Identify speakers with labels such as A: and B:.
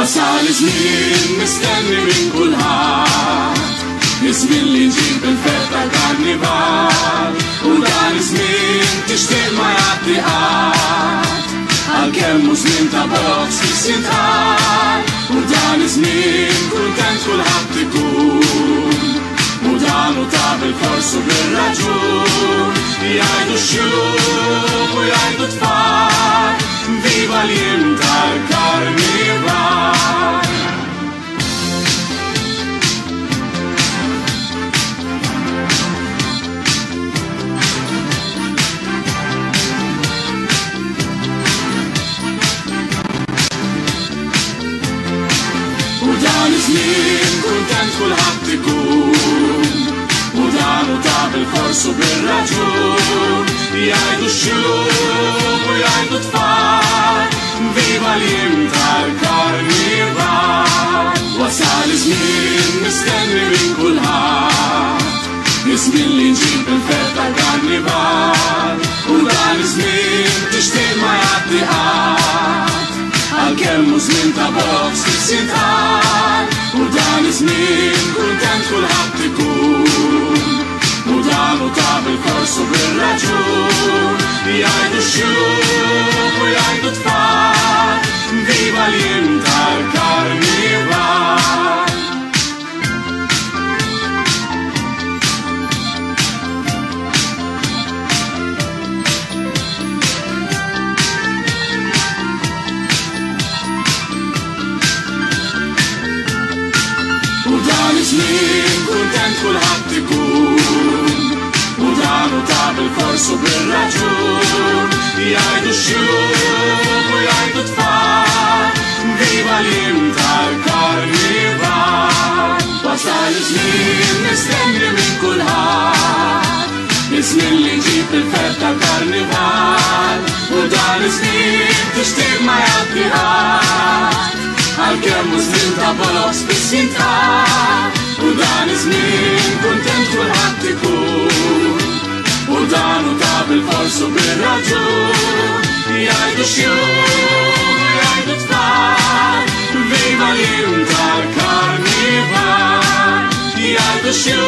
A: wasal iż-żmien mistenni minn kulħadd, iż-żmien li nġib il-fetta karnival, u dan iż-żmien tixtieq ma jgħaddi qatt, għalkemm hu żmien ta' boks jissintħall, u dan iż-żmien kuntent kulħadd ikun, u dan hu ta' bil-fors u bir-raġun, jgħidu x-xjum u jgħidu tfal, viva l-jiem tal-karnival. U dan iż-żmien kuntent kulħadd ikun, u dan hu ta' bil-fors u bir-raġun, jgħidu x-xjum u jgħidu tfal, viva l-jiem tal-karnival. Wasal iż-żmien mistenni minn kulħadd, iż-żmien li nġib il-fetta karnival, u dan iż-żmien tixtieq ma jgħaddi qatt, għalkemm hu żmien ta' boks jissintħall, u dan iż-żmien kuntent kulħadd ikun, u dan hu ta' bil-fors u bir-raġun, jgħidu x-xjum u jgħidu tfal, viva l-jiem tal-karnival. U dan iż-żmien kuntent kulħadd ikun, u dan hu ta' bil-fors u bir-raġun, jgħidu x-xjum u jgħidu tfal, viva l-jiem tal-karnival. Wasal iż-żmien mistenni minn kulħadd, iż-żmien li nġib il-fetta karnival, u dan iż-żmien tixtieq ma jgħaddi qatt, għalkemm hu żmien ta' boks jissintħall, u dan iż-żmien kuntent kulħadd ikun, u dan hu ta' bil-fors u bir-raġun, jgħidu x-xjum u jgħidu tfal, viva l-jiem tal-karnival, jgħidu x-xjum